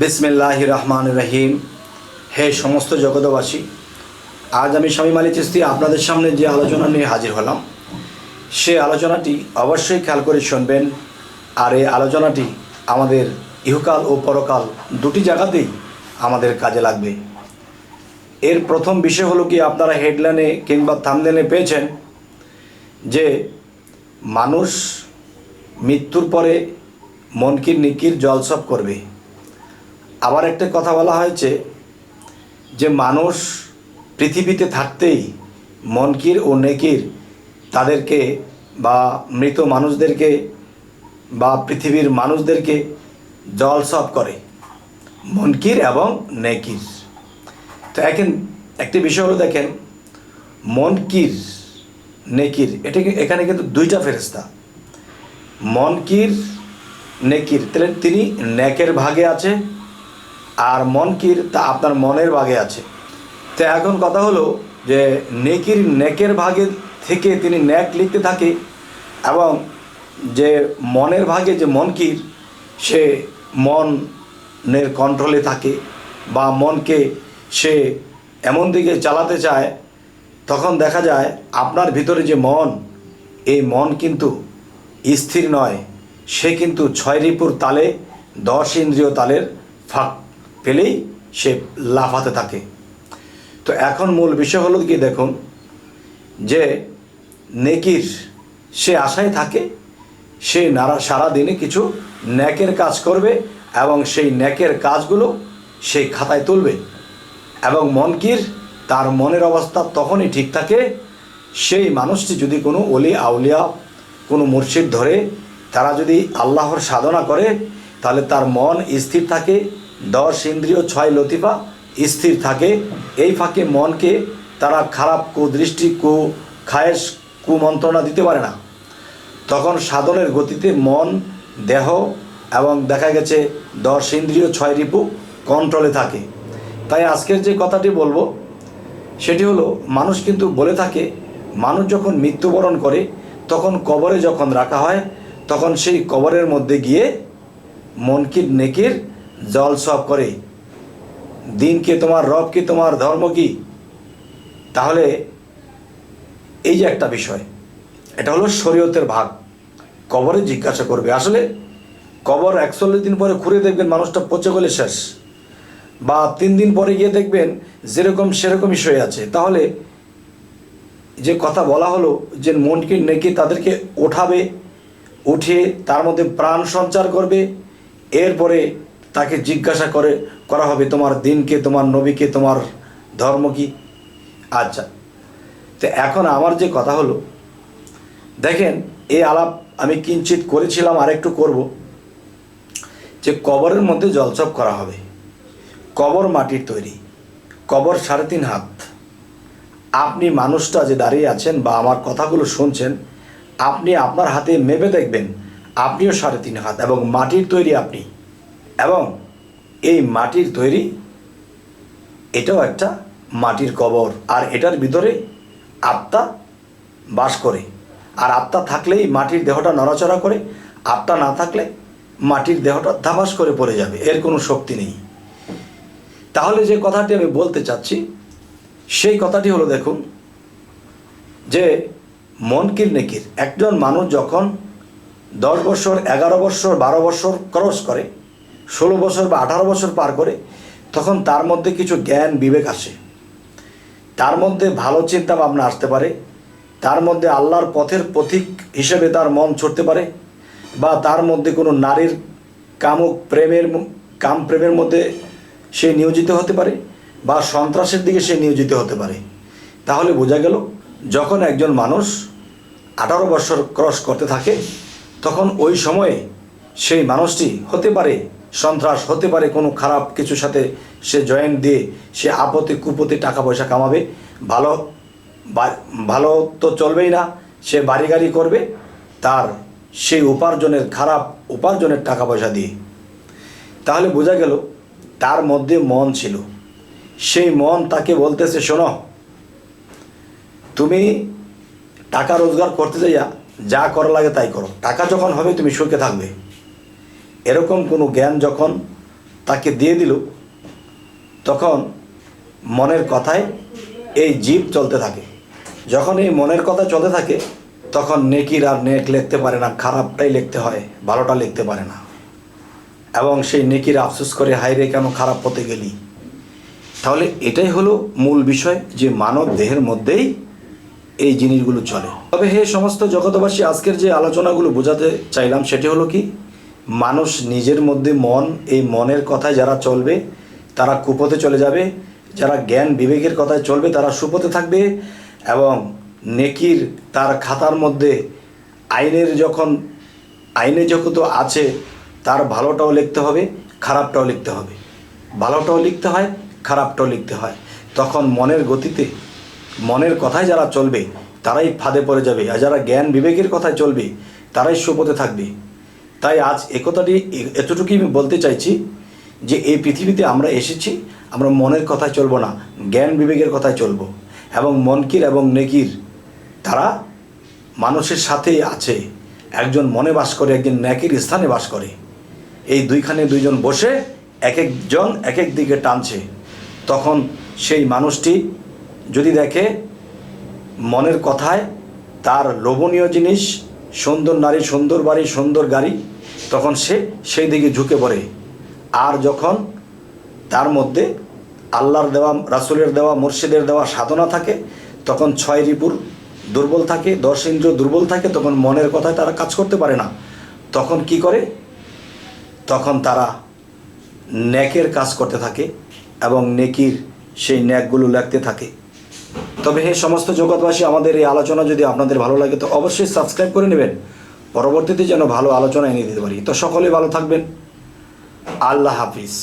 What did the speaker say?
বিসমিল্লাহির রহমানির রহিম। হে সমস্ত জগতবাসী, আজ আমি শামীম আলী চিশতি আপনাদের সামনে যে আলোচনা নিয়ে হাজির হলাম, সে আলোচনাটি অবশ্যই খেয়াল করে শুনবেন। আর এই আলোচনাটি আমাদের ইহকাল ও পরকাল দুটি জায়গাতেই আমাদের কাজে লাগবে। এর প্রথম বিষয় হলো কি, আপনারা হেডলাইনে কিংবা থাম্বনেইলে পেয়েছেন যে মানুষ মৃত্যুর পরে মনকির নিকির জলসব করবে। আবার একটা কথা বলা হয়েছে যে মানুষ পৃথিবীতে থাকতেই মনকির ও নেকির তাদেরকে বা মৃত মানুষদেরকে বা পৃথিবীর মানুষদেরকে জলসব করে, মনকির এবং নেকির। তো একটি বিষয় হলো, দেখেন, মনকির নেকির এখানে কিন্তু দুইটা ফেরেশতা। মনকির নেকির তাহলে তিনি নেকের ভাগে আছে, আর মনকির তা আপনার মনের ভাগে আছে। তো এখন কথা হলো যে নেকের ভাগে থেকে তিনি নেক লিখতে থাকে, এবং যে মনের ভাগে যে মনকির, সে মনের কন্ট্রোলে থাকে বা মনকে সে এমন দিকে চালাতে চায়। তখন দেখা যায় আপনার ভিতরে যে মন, এই মন কিন্তু স্থির নয়, সে কিন্তু 6 রিপুর তালে 10 ইন্দ্রিয় তালের ফাঁক পেলেই সে লাফাতে থাকে। তো এখন মূল বিষয় হলো কি, দেখুন যে নেকির সে আশায় থাকে, সে সারা দিনে কিছু নেকের কাজ করবে এবং সেই নেকের কাজগুলো সে খাতায় তুলবে। এবং মনকির, তার মনের অবস্থা তখনই ঠিক থাকে, সেই মানুষটি যদি কোনো ওলি আউলিয়া, কোনো মুর্শিদ ধরে, তারা যদি আল্লাহর সাধনা করে, তাহলে তার মন স্থির থাকে, 10 ইন্দ্রিয় 6 লতিফা স্থির থাকে। এই ফাঁকে মনকে তারা খারাপ কুদৃষ্টি, খায়েশ, কুমন্ত্রণা দিতে পারে না। তখন সাধনের গতিতে মন, দেহ এবং দেখা গেছে 10 ইন্দ্রিয় 6 রিপু কন্ট্রোলে থাকে। তাই আজকের যে কথাটি বলবো সেটি হলো, মানুষ কিন্তু বলে থাকে, মানুষ যখন মৃত্যুবরণ করে তখন কবরে যখন রাখা হয়, তখন সেই কবরের মধ্যে গিয়ে মনকির নেকির জলসব করে। দিন কে তোমার, রব কি তোমার, ধর্ম কি। তাহলে এই যে একটা বিষয়, এটা হলো শরীয়তের ভাগ। কবরে জিজ্ঞাসা করবে। আসলে কবর 41 দিন পরে খুঁড়ে দেখবেন মানুষটা পচে গেলে শেষ, বা 3 দিন পরে গিয়ে দেখবেন যেরকম সেরকমই শুয়ে আছে। তাহলে যে কথা বলা হলো যে মনকির নেকি তাদেরকে ওঠাবে, উঠে তার মধ্যে প্রাণ সঞ্চার করবে, এরপরে তাকে জিজ্ঞাসা করা হবে, তোমার দিনকে, তোমার নবীকে, তোমার ধর্ম কি। আচ্ছা, তো এখন আমার যে কথা হলো, দেখেন, এই আলাপ আমি কিঞ্চিত করেছিলাম, আরেকটু করব, যে কবরের মধ্যে জলসব করা হবে। কবর মাটির তৈরি, কবর 3.5 হাত। আপনি মানুষটা যে দাঁড়িয়ে আছেন বা আমার কথাগুলো শুনছেন, আপনি আপনার হাতে মেপে দেখবেন, আপনিও 3.5 হাত এবং মাটির তৈরি আপনি। এবং এই মাটির তৈরি, এটাও একটা মাটির কবর, আর এটার ভিতরে আত্মা বাস করে। আর আত্মা থাকলেই মাটির দেহটা নড়াচড়া করে, আত্মা না থাকলে মাটির দেহটা ধাপাস করে পড়ে যাবে, এর কোনো শক্তি নেই। তাহলে যে কথাটি আমি বলতে চাচ্ছি, সেই কথাটি হলো, দেখুন যে মনকির নেকির, একজন মানুষ যখন 10 বছর, 11 বছর, 12 বছর ক্রস করে, 16 বছর বা 18 বছর পার করে, তখন তার মধ্যে কিছু জ্ঞান বিবেক আসে, তার মধ্যে ভালো চিন্তা ভাবনা আসতে পারে, তার মধ্যে আল্লাহর পথের পথিক হিসেবে তার মন ছুটতে পারে, বা তার মধ্যে কোনো নারীর প্রেমের মধ্যে সে নিয়োজিত হতে পারে, বা সন্ত্রাসের দিকে সে নিয়োজিত হতে পারে। তাহলে বোঝা গেল, যখন একজন মানুষ 18 বছর ক্রস করতে থাকে, তখন ওই সময়ে সেই মানুষটি হতে পারে সন্ত্রাস, হতে পারে কোনো খারাপ কিছুর সাথে সে জয়েন্ট দিয়ে সে আপদে কুপদে টাকা পয়সা কামাবে। ভালো তো চলবেই না, সে বাড়ি গাড়ি করবে তার সেই খারাপ উপার্জনের টাকা পয়সা দিয়ে। তাহলে বোঝা গেল তার মধ্যে মন ছিল, সেই মন তাকে বলতেছে, শোনো, তুমি টাকা রোজগার করতে যাইয়া যা করা লাগে তাই করো, টাকা যখন হবে তুমি সুখে থাকবে। এরকম কোনো জ্ঞান যখন তাকে দিয়ে দিল, তখন মনের কথায় এই জীব চলতে থাকে। যখন এই মনের কথা চলতে থাকে তখন নেকির আর নেক লিখতে পারে না, খারাপটাই লিখতে হয়, ভালোটা লিখতে পারে না। এবং সেই নেকির আফসোস করে, হায় রে কেন খারাপ পথে গেলি। তাহলে এটাই হলো মূল বিষয়, যে মানব দেহের মধ্যেই এই জিনিসগুলো চলে। তবে হে সমস্ত জগতবাসী, আজকের যে আলোচনাগুলো বোঝাতে চাইলাম সেটি হলো কি, মানুষ নিজের মধ্যে মন, এই মনের কথায় যারা চলবে তারা কুপথে চলে যাবে, যারা জ্ঞান বিবেকের কথায় চলবে তারা সুপথে থাকবে। এবং নেকির তার খাতার মধ্যে আইনে যখন তো আছে, তার ভালোটাও লিখতে হবে, খারাপটাও লিখতে হবে। ভালোটাও লিখতে হয়, খারাপটাও লিখতে হয়। তখন মনের গতিতে, মনের কথায় যারা চলবে তারাই ফাঁদে পড়ে যাবে, আর যারা জ্ঞান বিবেকের কথায় চলবে তারাই সুপথে থাকবে। তাই আজ এতটুকুই আমি বলতে চাইছি যে এই পৃথিবীতে আমরা এসেছি, আমরা মনের কথায় চলবো না, জ্ঞান বিবেকের কথায় চলবো। এবং মনকির এবং নেকির তারা মানুষের সাথেই আছে। একজন মনে বাস করে, একজন নেকির স্থানে বাস করে। এই দুইখানে দুইজন বসে এক একজন এক এক দিকে টানছে। তখন সেই মানুষটি যদি দেখে মনের কথায় তার লোভনীয় জিনিস, সুন্দর নারী, সুন্দর বাড়ি, সুন্দর গাড়ি, তখন সে সেই দিকে ঝুঁকে পড়ে। আর যখন তার মধ্যে আল্লাহর দেওয়া, রাসূলের দেওয়া, মুর্শিদের দেওয়া সাধনা থাকে, তখন 6 রিপুর দুর্বল থাকে, 10 ইন্দ্রিয় দুর্বল থাকে, তখন মনের কথায় তারা কাজ করতে পারে না। তখন কি করে? তখন তারা নেকের কাজ করতে থাকে এবং নেকির সেই নেকগুলো লিখতে থাকে। তবে হে সমস্ত জগৎবাসী, আমাদের এই আলোচনা যদি আপনাদের ভালো লাগে তো অবশ্যই সাবস্ক্রাইব করে নেবেন, পরবর্তীতে যেন ভালো আলোচনা এনে দিতে পারি। তো সকলেই ভালো থাকবেন। আল্লাহ হাফিজ।